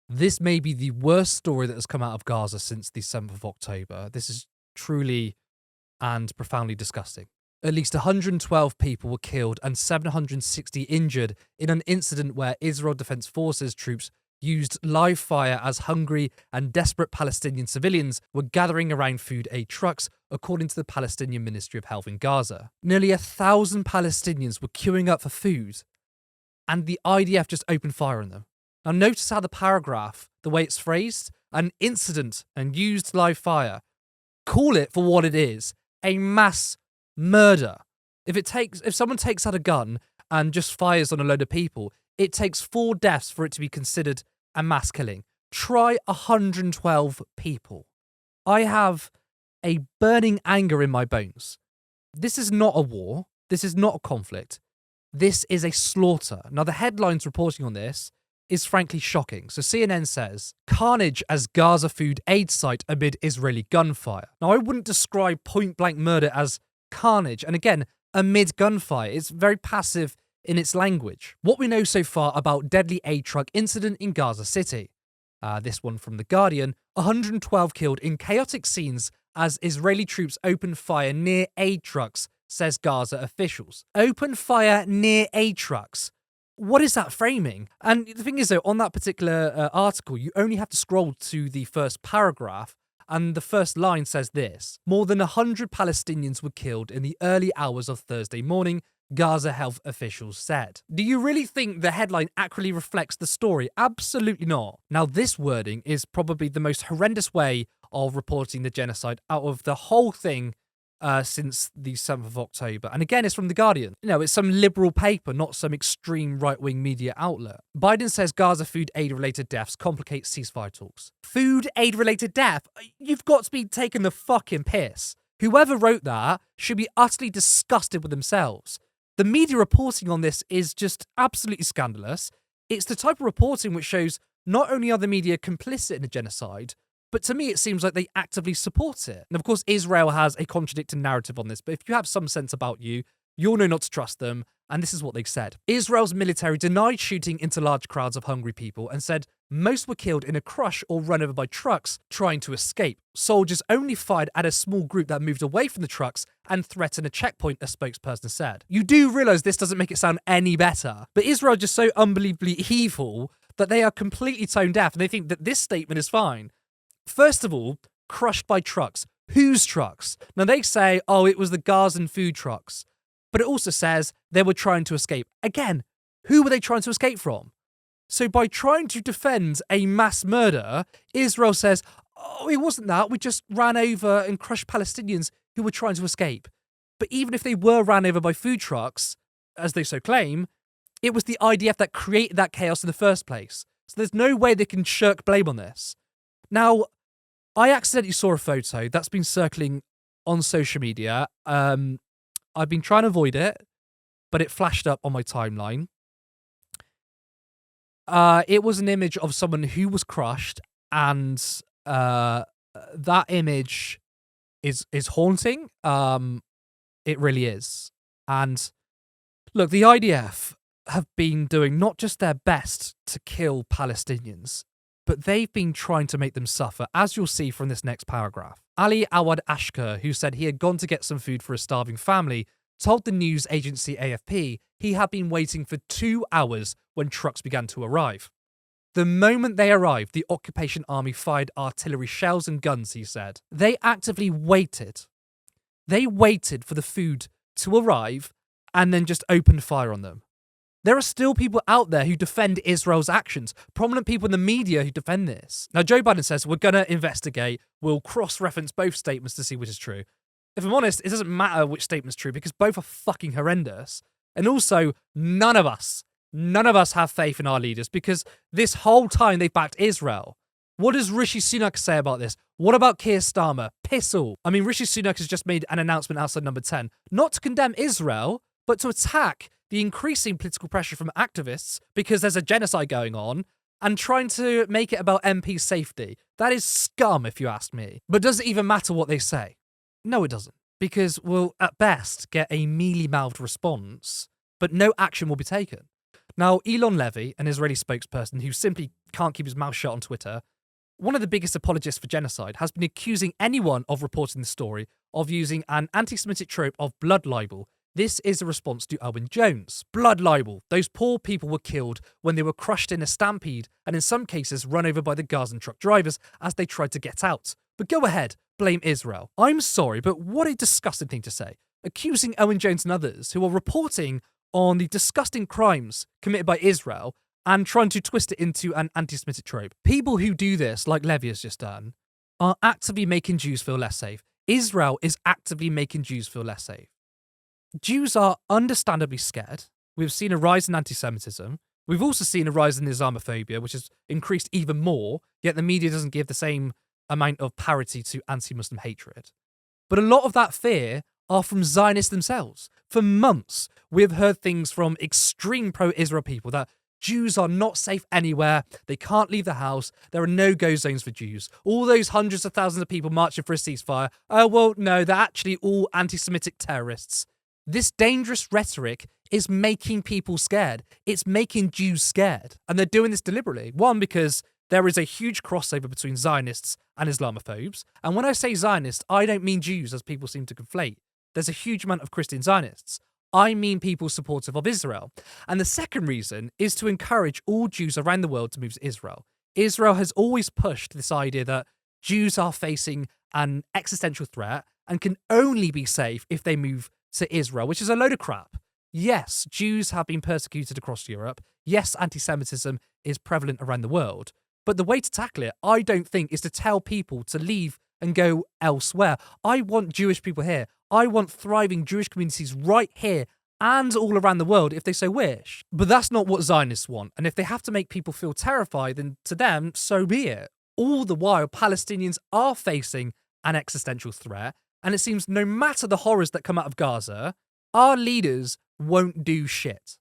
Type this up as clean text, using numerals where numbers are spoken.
This may be the worst story that has come out of Gaza since the 7th of October. This is truly and profoundly disgusting. At least 112 people were killed and 760 injured in an incident where Israel Defense Forces troops used live fire as hungry and desperate Palestinian civilians were gathering around food aid trucks, according to the Palestinian Ministry of Health in Gaza. Nearly 1,000 Palestinians were queuing up for food, and the IDF just opened fire on them. Now notice how the paragraph, the way it's phrased, an incident and used live fire. Call it for what it is, a mass murder. If someone takes out a gun and just fires on a load of people, it takes 4 deaths for it to be considered a mass killing. Try 112 people. I have a burning anger in my bones. This is not a war. This is not a conflict. This is a slaughter. Now, the headlines reporting on this is frankly shocking. So CNN says, carnage as Gaza food aid site amid Israeli gunfire. Now, I wouldn't describe point-blank murder as carnage. And again, amid gunfire. It's very passive in its language. What we know so far about deadly aid truck incident in Gaza City. This one from The Guardian. 112 killed in chaotic scenes as Israeli troops open fire near aid trucks, says Gaza officials. Open fire near aid trucks. What is that framing? And the thing is, though, on that particular article, you only have to scroll to the first paragraph, and the first line says this: more than 100 Palestinians were killed in the early hours of Thursday morning, Gaza health officials said. Do you really think the headline accurately reflects the story? Absolutely not. Now, this wording is probably the most horrendous way of reporting the genocide out of the whole thing since the 7th of October. And again, it's from The Guardian. You know, it's some liberal paper, not some extreme right-wing media outlet. Biden says Gaza food aid-related deaths complicate ceasefire talks. Food aid-related death? You've got to be taking the fucking piss. Whoever wrote that should be utterly disgusted with themselves. The media reporting on this is just absolutely scandalous. It's the type of reporting which shows not only are the media complicit in the genocide, but to me, it seems like they actively support it. And of course, Israel has a contradicting narrative on this, but if you have some sense about you, you'll know not to trust them. And this is what they said. Israel's military denied shooting into large crowds of hungry people and said most were killed in a crush or run over by trucks trying to escape. Soldiers only fired at a small group that moved away from the trucks and threatened a checkpoint, a spokesperson said. You do realise this doesn't make it sound any better, but Israel is just so unbelievably evil that they are completely tone deaf and they think that this statement is fine. First of all, crushed by trucks. Whose trucks? Now they say, oh, it was the Gazan food trucks. But it also says they were trying to escape. Again, who were they trying to escape from? So by trying to defend a mass murder, Israel says, oh, it wasn't that. We just ran over and crushed Palestinians who were trying to escape. But even if they were ran over by food trucks, as they so claim, it was the IDF that created that chaos in the first place. So there's no way they can shirk blame on this. Now, I accidentally saw a photo that's been circling on social media. I've been trying to avoid it, but it flashed up on my timeline. It was an image of someone who was crushed, and that image is haunting. It really is. And look, the IDF have been doing not just their best to kill Palestinians, but they've been trying to make them suffer, as you'll see from this next paragraph. Ali Awad Ashkar, who said he had gone to get some food for a starving family, told the news agency AFP he had been waiting for 2 hours when trucks began to arrive. The moment they arrived, the occupation army fired artillery shells and guns, he said. They actively waited. They waited for the food to arrive and then just opened fire on them. There are still people out there who defend Israel's actions, prominent people in the media who defend this. Now, Joe Biden says, we're going to investigate, we'll cross-reference both statements to see which is true. If I'm honest, it doesn't matter which statement's true because both are fucking horrendous. And also, none of us have faith in our leaders because this whole time they've backed Israel. What does Rishi Sunak say about this? What about Keir Starmer? Piss all. I mean, Rishi Sunak has just made an announcement outside number 10, not to condemn Israel, but to attack the increasing political pressure from activists because there's a genocide going on and trying to make it about MP safety. That is scum, if you ask me. But does it even matter what they say? No, it doesn't. Because we'll, at best, get a mealy-mouthed response, but no action will be taken. Now, Elon Levy, an Israeli spokesperson who simply can't keep his mouth shut on Twitter, one of the biggest apologists for genocide, has been accusing anyone of reporting the story of using an anti-Semitic trope of blood libel. This is a response to Owen Jones. Blood libel. Those poor people were killed when they were crushed in a stampede and in some cases run over by the Gazan truck drivers as they tried to get out. But go ahead, blame Israel. I'm sorry, but what a disgusting thing to say. Accusing Owen Jones and others who are reporting on the disgusting crimes committed by Israel and trying to twist it into an anti-Semitic trope. People who do this, like Levy has just done, are actively making Jews feel less safe. Israel is actively making Jews feel less safe. Jews are understandably scared. We've seen a rise in anti-Semitism. We've also seen a rise in Islamophobia, which has increased even more, yet the media doesn't give the same amount of parity to anti-Muslim hatred. But a lot of that fear are from Zionists themselves. For months, we've heard things from extreme pro-Israel people that Jews are not safe anywhere, they can't leave the house, there are no-go zones for Jews. All those hundreds of thousands of people marching for a ceasefire, oh, well, no, they're actually all anti-Semitic terrorists. This dangerous rhetoric is making people scared. It's making Jews scared. And they're doing this deliberately. One, because there is a huge crossover between Zionists and Islamophobes. And when I say Zionists, I don't mean Jews, as people seem to conflate. There's a huge amount of Christian Zionists. I mean people supportive of Israel. And the second reason is to encourage all Jews around the world to move to Israel. Israel has always pushed this idea that Jews are facing an existential threat and can only be safe if they move to Israel, which is a load of crap. Yes, Jews have been persecuted across Europe. Yes, anti-Semitism is prevalent around the world. But the way to tackle it, I don't think, is to tell people to leave and go elsewhere. I want Jewish people here. I want thriving Jewish communities right here and all around the world if they so wish. But that's not what Zionists want. And if they have to make people feel terrified, then to them, so be it. All the while, Palestinians are facing an existential threat. And it seems no matter the horrors that come out of Gaza, our leaders won't do shit.